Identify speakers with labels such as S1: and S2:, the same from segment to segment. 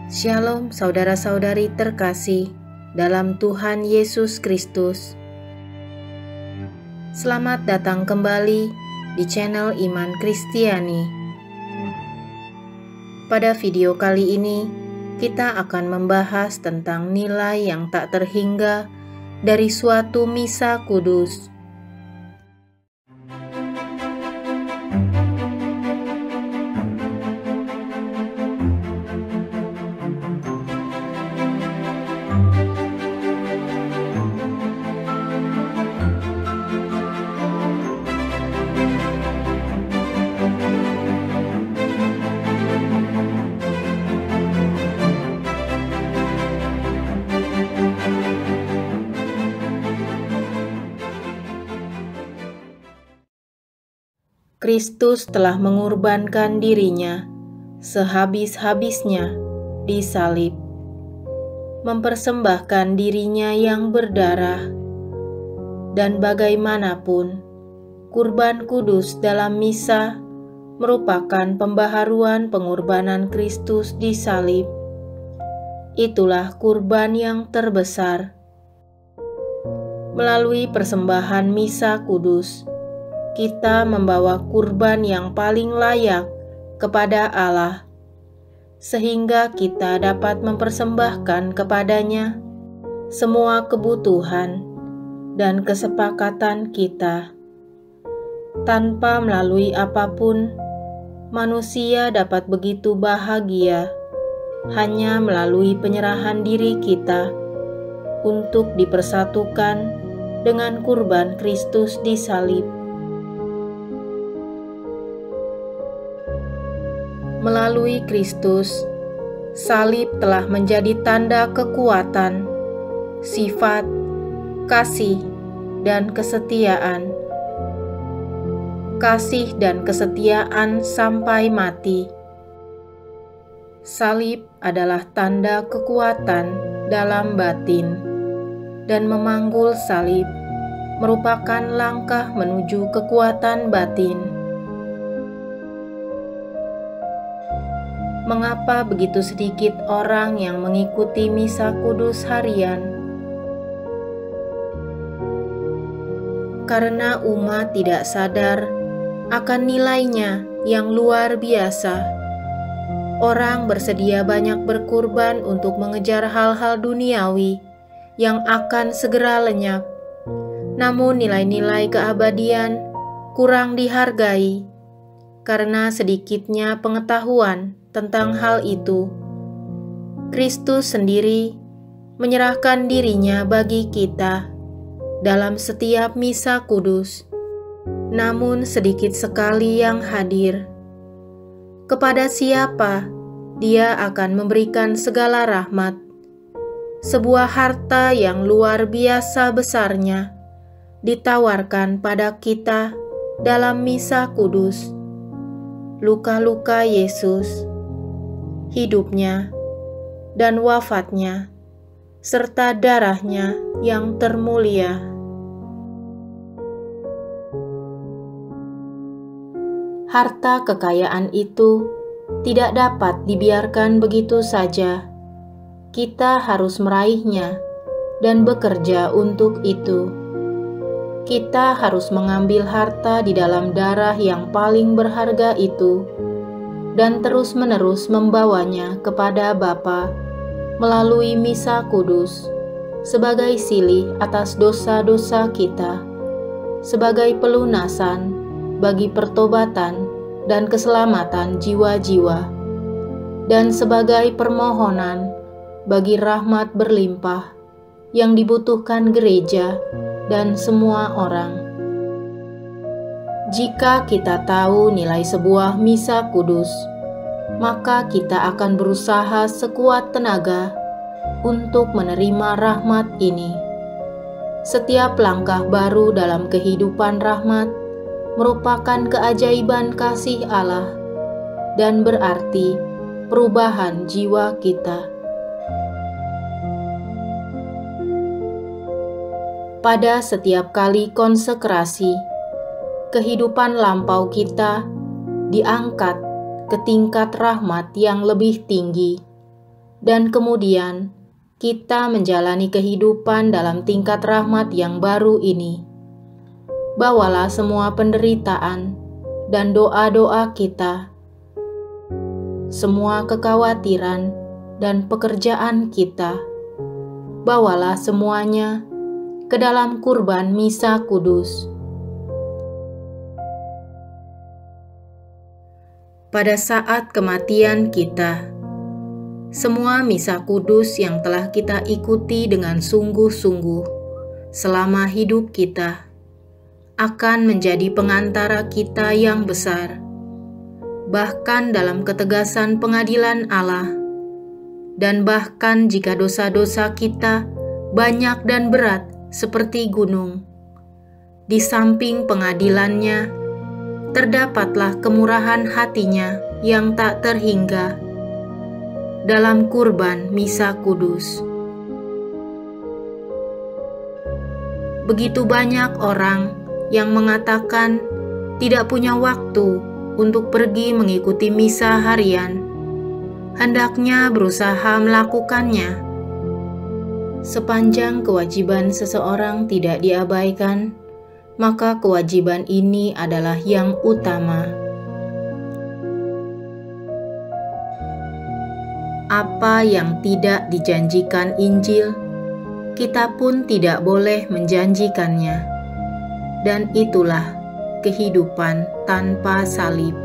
S1: Shalom saudara-saudari terkasih dalam Tuhan Yesus Kristus. Selamat datang kembali di channel Iman Kristiani. Pada video kali ini, kita akan membahas tentang nilai yang tak terhingga dari suatu misa kudus. Kristus telah mengorbankan dirinya sehabis-habisnya di salib, mempersembahkan dirinya yang berdarah, dan bagaimanapun kurban kudus dalam misa merupakan pembaharuan pengorbanan Kristus di salib. Itulah kurban yang terbesar. Melalui persembahan misa kudus, kita membawa kurban yang paling layak kepada Allah, sehingga kita dapat mempersembahkan kepadanya semua kebutuhan dan kesepakatan kita. Tanpa melalui apapun, manusia dapat begitu bahagia hanya melalui penyerahan diri kita untuk dipersatukan dengan kurban Kristus di salib. Melalui Kristus, salib telah menjadi tanda kekuatan, sifat, kasih, dan kesetiaan. Kasih dan kesetiaan sampai mati. Salib adalah tanda kekuatan dalam batin, dan memanggul salib merupakan langkah menuju kekuatan batin. Mengapa begitu sedikit orang yang mengikuti misa kudus harian? Karena umat tidak sadar akan nilainya yang luar biasa. Orang bersedia banyak berkurban untuk mengejar hal-hal duniawi yang akan segera lenyap. Namun nilai-nilai keabadian kurang dihargai karena sedikitnya pengetahuan tentang hal itu. Kristus sendiri menyerahkan dirinya bagi kita dalam setiap misa kudus, namun sedikit sekali yang hadir. Kepada siapa Dia akan memberikan segala rahmat, sebuah harta yang luar biasa besarnya ditawarkan pada kita dalam misa kudus. Luka-luka Yesus, hidupnya dan wafatnya, serta darahnya yang termulia. Harta kekayaan itu tidak dapat dibiarkan begitu saja. Kita harus meraihnya dan bekerja untuk itu. Kita harus mengambil harta di dalam darah yang paling berharga itu dan terus-menerus membawanya kepada Bapa melalui misa kudus sebagai silih atas dosa-dosa kita, sebagai pelunasan bagi pertobatan dan keselamatan jiwa-jiwa, dan sebagai permohonan bagi rahmat berlimpah yang dibutuhkan gereja dan semua orang. Jika kita tahu nilai sebuah misa kudus, maka kita akan berusaha sekuat tenaga untuk menerima rahmat ini. Setiap langkah baru dalam kehidupan rahmat merupakan keajaiban kasih Allah dan berarti perubahan jiwa kita. Pada setiap kali konsekrasi, kehidupan lampau kita diangkat ke tingkat rahmat yang lebih tinggi dan kemudian kita menjalani kehidupan dalam tingkat rahmat yang baru ini. Bawalah semua penderitaan dan doa-doa kita, semua kekhawatiran dan pekerjaan kita, bawalah semuanya ke dalam kurban misa kudus. Pada saat kematian kita, semua misa kudus yang telah kita ikuti dengan sungguh-sungguh selama hidup kita akan menjadi pengantara kita yang besar, bahkan dalam ketegasan pengadilan Allah, dan bahkan jika dosa-dosa kita banyak dan berat seperti gunung, di samping pengadilannya terdapatlah kemurahan hatinya yang tak terhingga dalam kurban misa kudus. Begitu banyak orang yang mengatakan tidak punya waktu untuk pergi mengikuti misa harian, hendaknya berusaha melakukannya. Sepanjang kewajiban seseorang tidak diabaikan, maka kewajiban ini adalah yang utama. Apa yang tidak dijanjikan Injil, kita pun tidak boleh menjanjikannya. Dan itulah kehidupan tanpa salib.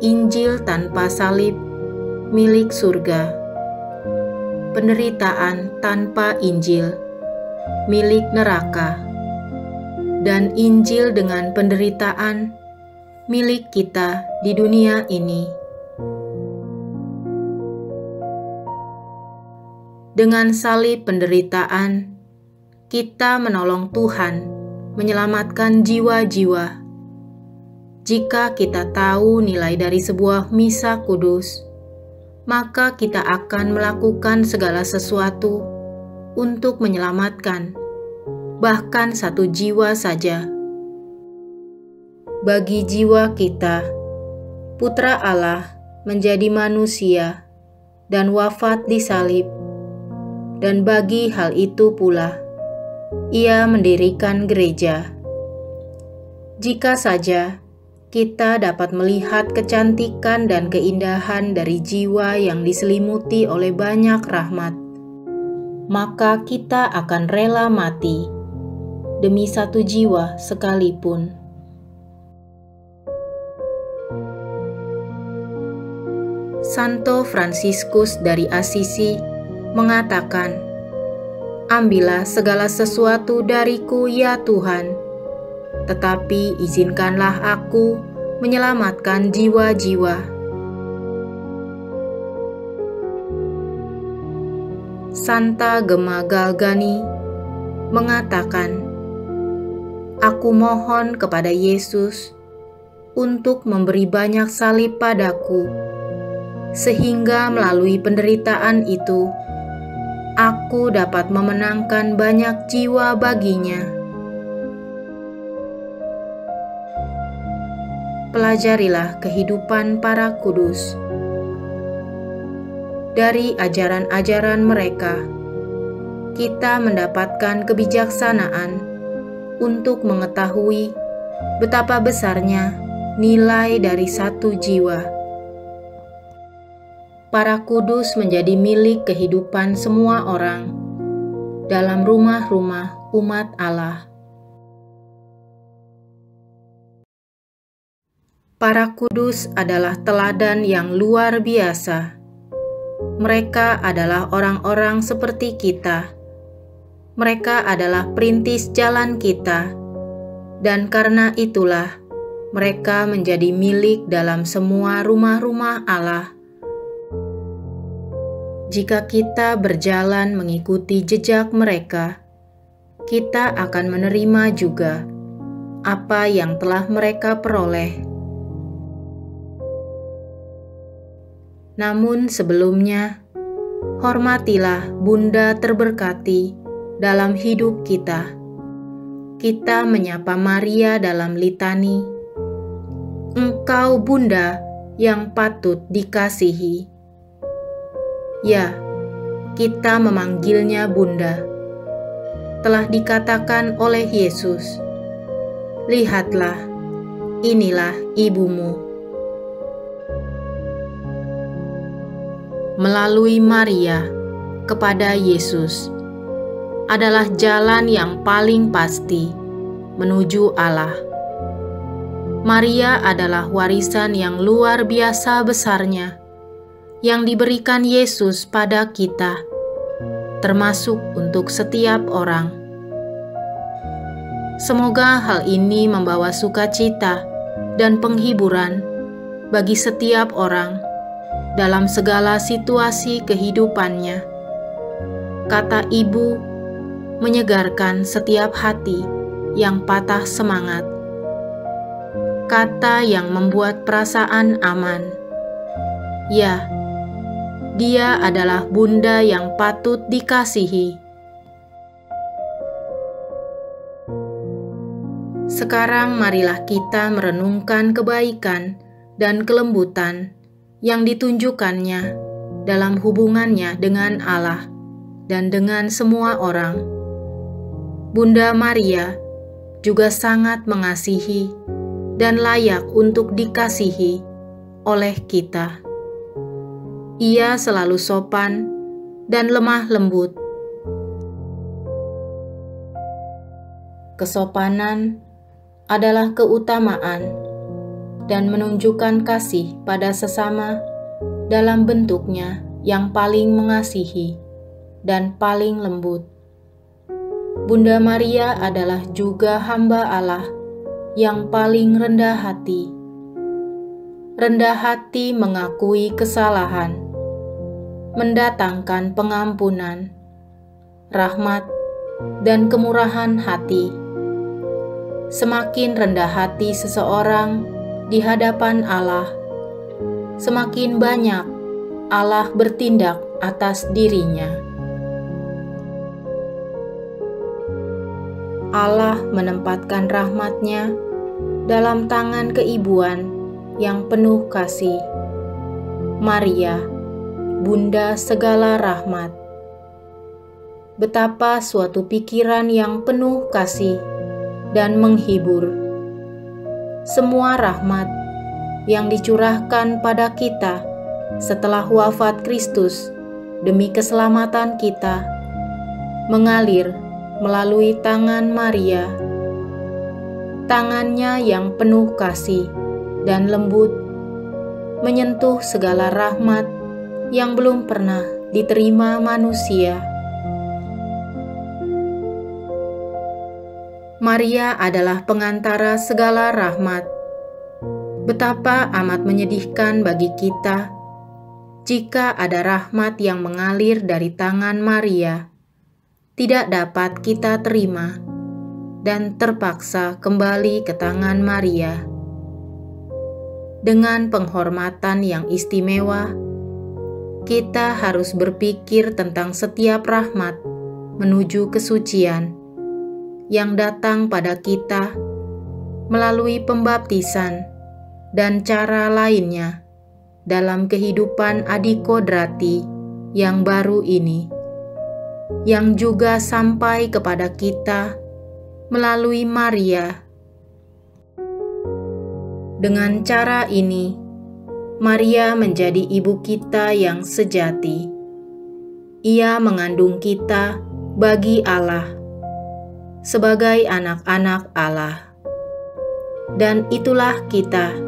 S1: Injil tanpa salib milik surga. Penderitaan tanpa Injil milik neraka. Dan Injil dengan penderitaan milik kita di dunia ini. Dengan salib penderitaan, kita menolong Tuhan menyelamatkan jiwa-jiwa. Jika kita tahu nilai dari sebuah misa kudus, maka kita akan melakukan segala sesuatu untuk menyelamatkan bahkan satu jiwa saja. Bagi jiwa kita, Putra Allah menjadi manusia dan wafat di salib. Dan bagi hal itu pula, Ia mendirikan gereja. Jika saja kita dapat melihat kecantikan dan keindahan dari jiwa yang diselimuti oleh banyak rahmat, maka kita akan rela mati demi satu jiwa sekalipun. Santo Fransiskus dari Assisi mengatakan, "Ambillah segala sesuatu dariku ya Tuhan, tetapi izinkanlah aku menyelamatkan jiwa-jiwa." Santa Gemma Galgani mengatakan, "Aku mohon kepada Yesus untuk memberi banyak salib padaku, sehingga melalui penderitaan itu, aku dapat memenangkan banyak jiwa baginya." Pelajarilah kehidupan para kudus. Dari ajaran-ajaran mereka, kita mendapatkan kebijaksanaan untuk mengetahui betapa besarnya nilai dari satu jiwa. Para kudus menjadi milik kehidupan semua orang dalam rumah-rumah umat Allah. Para kudus adalah teladan yang luar biasa. Mereka adalah orang-orang seperti kita. Mereka adalah perintis jalan kita, dan karena itulah mereka menjadi milik dalam semua rumah-rumah Allah. Jika kita berjalan mengikuti jejak mereka, kita akan menerima juga apa yang telah mereka peroleh. Namun sebelumnya, hormatilah Bunda terberkati dalam hidup kita. Kita menyapa Maria dalam litani, "Engkau Bunda yang patut dikasihi." Ya, kita memanggilnya Bunda. Telah dikatakan oleh Yesus, "Lihatlah, inilah ibumu." Melalui Maria kepada Yesus adalah jalan yang paling pasti menuju Allah. Maria adalah warisan yang luar biasa besarnya yang diberikan Yesus pada kita, termasuk untuk setiap orang. Semoga hal ini membawa sukacita dan penghiburan bagi setiap orang dalam segala situasi kehidupannya. Kata ibu menyegarkan setiap hati yang patah semangat. Kata yang membuat perasaan aman. Ya, dia adalah Bunda yang patut dikasihi. Sekarang marilah kita merenungkan kebaikan dan kelembutan yang ditunjukkannya dalam hubungannya dengan Allah dan dengan semua orang. Bunda Maria juga sangat mengasihi dan layak untuk dikasihi oleh kita. Ia selalu sopan dan lemah lembut. Kesopanan adalah keutamaan dan menunjukkan kasih pada sesama dalam bentuknya yang paling mengasihi dan paling lembut. Bunda Maria adalah juga hamba Allah yang paling rendah hati. Rendah hati mengakui kesalahan, mendatangkan pengampunan, rahmat, dan kemurahan hati. Semakin rendah hati seseorang di hadapan Allah, semakin banyak Allah bertindak atas dirinya. Allah menempatkan rahmat-Nya dalam tangan keibuan yang penuh kasih. Maria, Bunda segala rahmat. Betapa suatu pikiran yang penuh kasih dan menghibur. Semua rahmat yang dicurahkan pada kita setelah wafat Kristus demi keselamatan kita mengalir melalui tangan Maria. Tangannya yang penuh kasih dan lembut menyentuh segala rahmat yang belum pernah diterima manusia. Maria adalah pengantara segala rahmat. Betapa amat menyedihkan bagi kita jika ada rahmat yang mengalir dari tangan Maria tidak dapat kita terima dan terpaksa kembali ke tangan Maria. Dengan penghormatan yang istimewa, kita harus berpikir tentang setiap rahmat menuju kesucian yang datang pada kita melalui pembaptisan dan cara lainnya dalam kehidupan adikodrati yang baru ini, yang juga sampai kepada kita melalui Maria. Dengan cara ini, Maria menjadi ibu kita yang sejati. Ia mengandung kita bagi Allah sebagai anak-anak Allah. Dan itulah kita.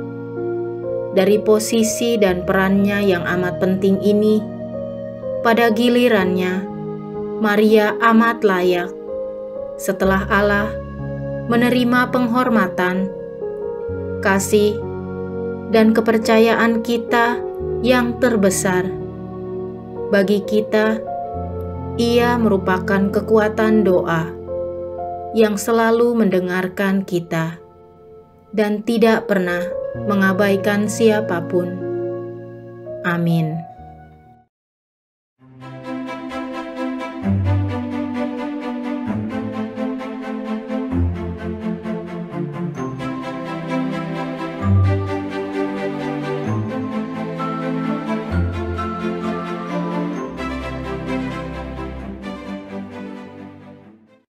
S1: Dari posisi dan perannya yang amat penting ini, pada gilirannya, Maria amat layak setelah Allah menerima penghormatan, kasih, dan kepercayaan kita yang terbesar. Bagi kita, ia merupakan kekuatan doa yang selalu mendengarkan kita dan tidak pernah mengabaikan siapapun. Amin.